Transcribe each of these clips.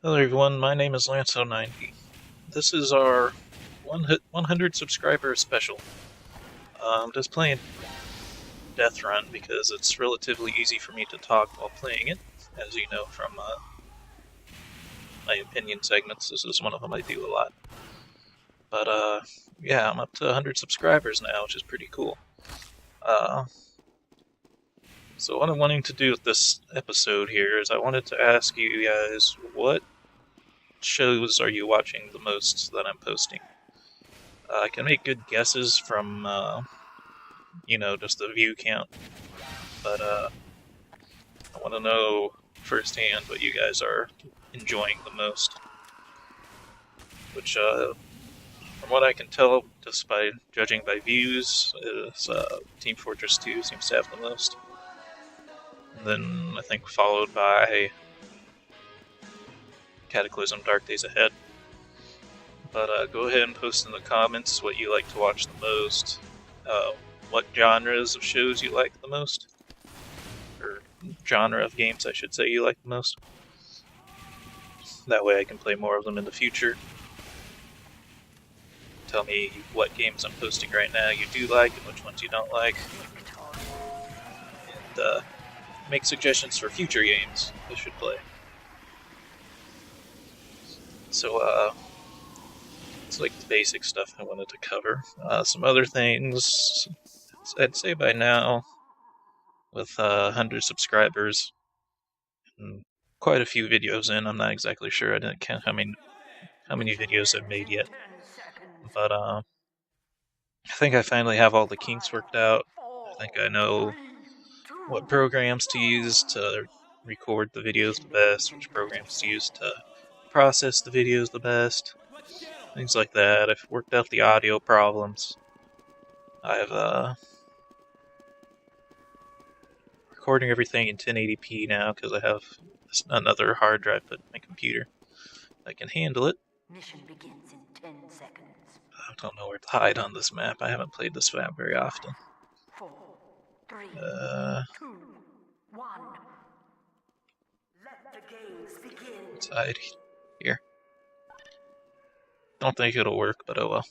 Hello everyone, my name is Lanso90. This is our 100 subscriber special. I'm just playing Death Run because it's relatively easy for me to talk while playing it. As you know from my opinion segments, this is one of them I do a lot. But yeah, I'm up to 100 subscribers now, which is pretty cool. So what I'm wanting to do with this episode here is I wanted to ask you guys, what shows are you watching the most that I'm posting? I can make good guesses from, just the view count, but I want to know firsthand what you guys are enjoying the most. Which, from what I can tell, just by judging by views, is Team Fortress 2 seems to have the most. And then I think followed by Cataclysm, Dark Days Ahead. But go ahead and post in the comments what you like to watch the most, what genres of shows you like the most, or genre of games I should say you like the most. That way I can play more of them in the future. Tell me what games I'm posting right now you do like and which ones you don't like. And make suggestions for future games I should play. So, it's like the basic stuff I wanted to cover. Some other things, I'd say by now, with 100 subscribers, and quite a few videos in, I'm not exactly sure, I didn't count how many videos I've made yet. But I think I finally have all the kinks worked out. I think I know what programs to use to record the videos the best, which programs to use to process the videos the best, things like that. I've worked out the audio problems. I've recording everything in 1080p now because I have another hard drive put in my computer. I can handle it. Mission begins in 10 seconds. I don't know where to hide on this map. I haven't played this map very often. 4, 3, 2, 1. Let the games begin. Let's hide here. Don't think it'll work, but oh well.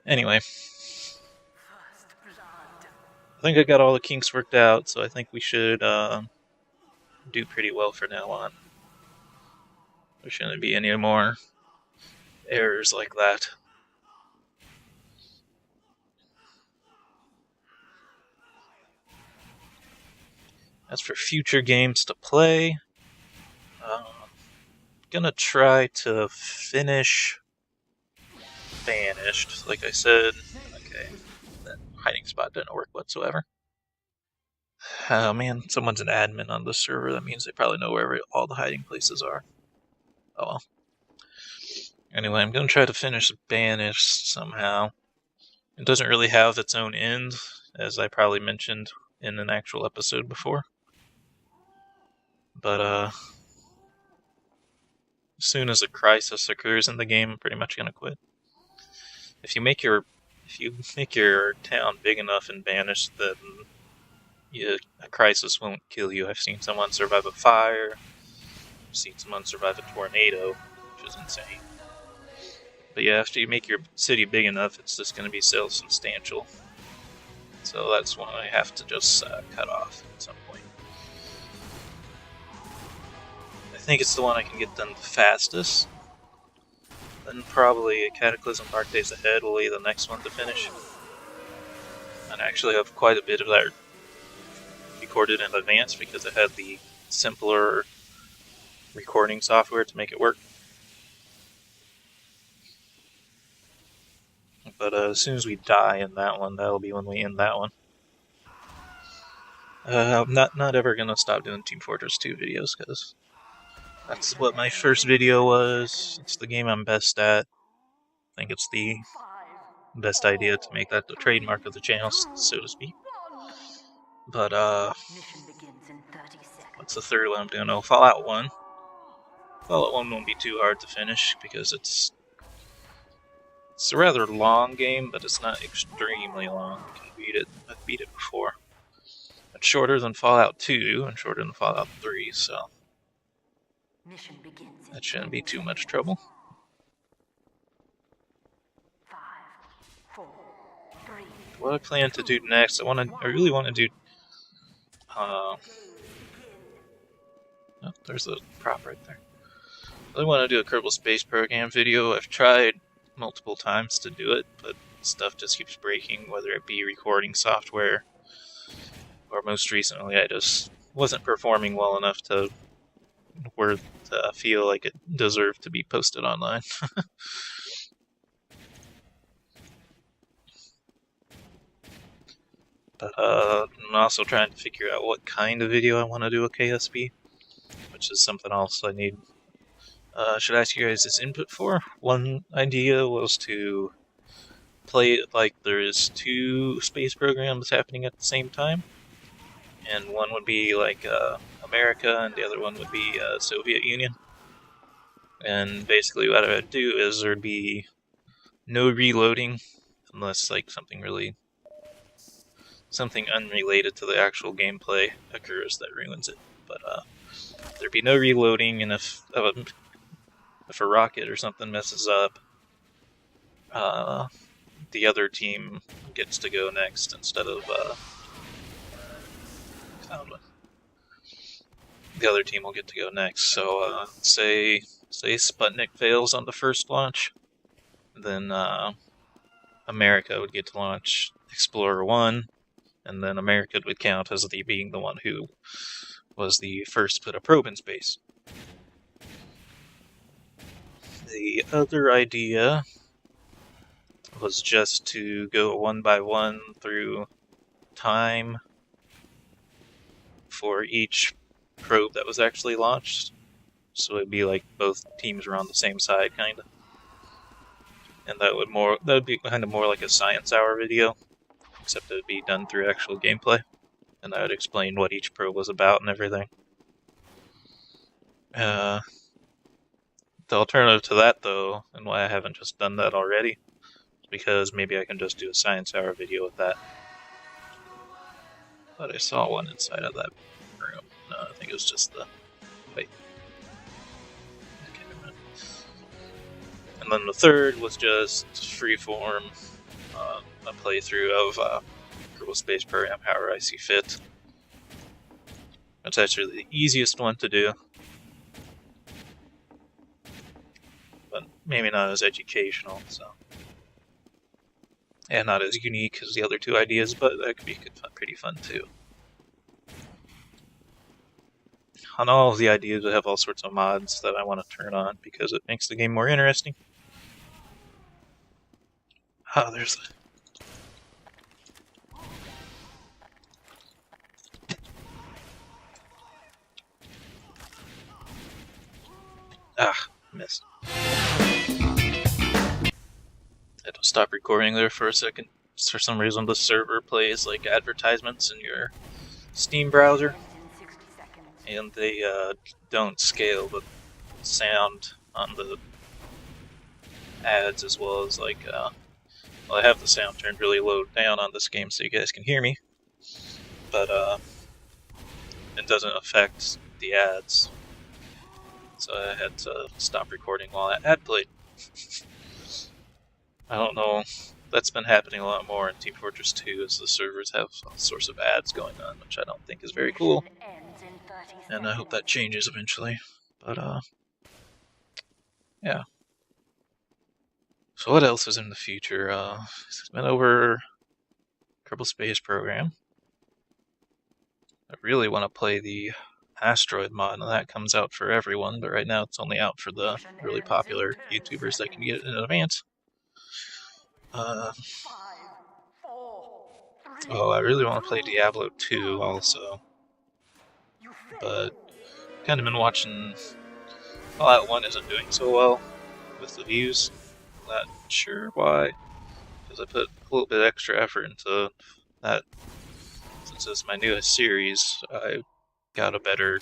Anyway. I think I got all the kinks worked out, so I think we should do pretty well from now on. There shouldn't be any more errors like that. As for future games to play, I'm gonna try to finish Banished, like I said. Okay, that hiding spot didn't work whatsoever. Oh man, someone's an admin on the server. That means they probably know where all the hiding places are. Oh well. Anyway, I'm gonna try to finish Banished somehow. It doesn't really have its own end, as I probably mentioned in an actual episode before. But as soon as a crisis occurs in the game, I'm pretty much gonna quit. If you make your town big enough and Banished, then a crisis won't kill you. I've seen someone survive a fire. I've seen someone survive a tornado, which is insane. But yeah, after you make your city big enough, it's just going to be self-substantial. So that's one I have to just cut off at some point. I think it's the one I can get done the fastest. Then probably Cataclysm Dark Days Ahead will be the next one to finish. And I actually have quite a bit of that recorded in advance because I had the simpler recording software to make it work. But as soon as we die in that one, that'll be when we end that one. I'm not ever gonna stop doing Team Fortress 2 videos because that's what my first video was. It's the game I'm best at. I think it's the best idea to make that the trademark of the channel, so to speak. But what's the third one I'm doing? Oh, Fallout 1. Fallout 1 won't be too hard to finish because it's a rather long game, but it's not extremely long. You can beat it. I've beat it before. It's shorter than Fallout 2 and shorter than Fallout 3, so Mission begins in That shouldn't 10 be too much seconds. trouble. 5, 4, 3. What I plan to do next, I really want to do, oh, there's a prop right there. I really want to do a Kerbal Space Program video. I've tried multiple times to do it, but stuff just keeps breaking, whether it be recording software, or most recently I just wasn't performing well enough to feel like it deserved to be posted online. But I'm also trying to figure out what kind of video I want to do with KSP, which is something else I need. Should I ask you guys this input for? One idea was to play it like there's two space programs happening at the same time, and one would be like America, and the other one would be Soviet Union. And basically, what I would do is there'd be no reloading, unless like something unrelated to the actual gameplay occurs that ruins it. But there'd be no reloading, and if a rocket or something messes up, the other team gets to go next instead of the other team will get to go next. So say Sputnik fails on the first launch, then America would get to launch Explorer 1, and then America would count as being the one who was the first to put a probe in space. The other idea was just to go one by one through time for each probe that was actually launched. So it'd be like both teams were on the same side, kind of. And that would be kind of more like a science hour video, except it would be done through actual gameplay, and I would explain what each probe was about and everything. The alternative to that, though, and why I haven't just done that already, is because maybe I can just do a science hour video with that. But I saw one inside of that room. No, I think it was just the... Wait. Okay, never mind. And then the third was just freeform, a playthrough of Kerbal Space Program however I see fit. It's actually the easiest one to do, but maybe not as educational, so. And not as unique as the other two ideas, but that could be pretty fun too. On all of the ideas, I have all sorts of mods that I want to turn on because it makes the game more interesting. Oh, there's the... Ah, missed. I had to stop recording there for a second. For some reason, the server plays like advertisements in your Steam browser, and they don't scale the sound on the ads as well as like. Well, I have the sound turned really low down on this game so you guys can hear me, but it doesn't affect the ads. So I had to stop recording while that ad played. I don't know. That's been happening a lot more in Team Fortress 2 as the servers have all sorts of ads going on, which I don't think is very cool. And I hope that changes eventually. But, yeah. So what else is in the future? It's been over Kerbal Space Program. I really want to play the Asteroid mod, and that comes out for everyone, but right now it's only out for the really popular YouTubers that can get it in advance. Oh, I really want to play Diablo 2 also, but kind of been watching Fallout 1 isn't doing so well with the views. Not sure why, because I put a little bit extra effort into that. Since it's my newest series, I got a better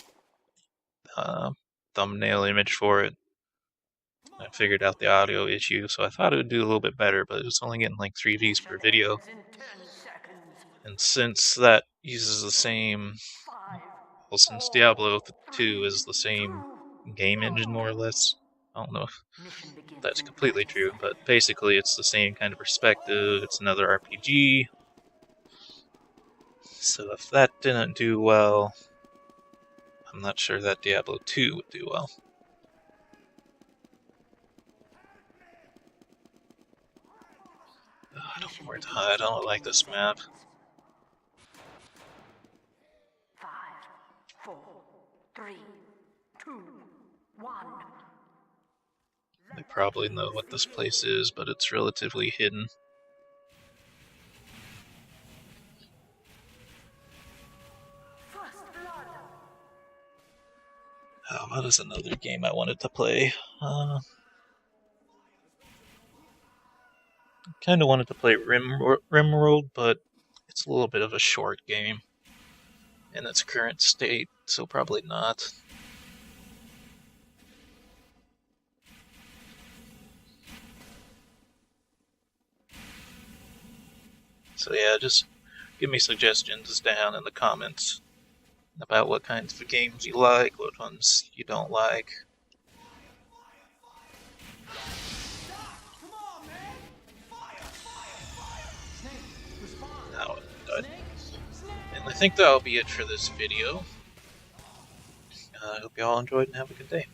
thumbnail image for it. I figured out the audio issue, so I thought it would do a little bit better, but it's only getting like 3 views per video. And since that uses the same, well, since Diablo 2 is the same game engine, more or less. I don't know if Mission begins that's in completely 30 true, but seconds. basically it's the same kind of perspective. It's another RPG. So if that didn't do well, I'm not sure that Diablo 2 would do well. I don't know where to hide. I don't like this map. 5, 4, 3, 2, 1. They probably know what this place is, but it's relatively hidden. First blood. Oh, what is another game I wanted to play? Kind of wanted to play RimWorld, but it's a little bit of a short game in its current state, so probably not. So yeah, just give me suggestions down in the comments about what kinds of games you like, what ones you don't like. Now, and I think that'll be it for this video. I hope you all enjoyed and have a good day.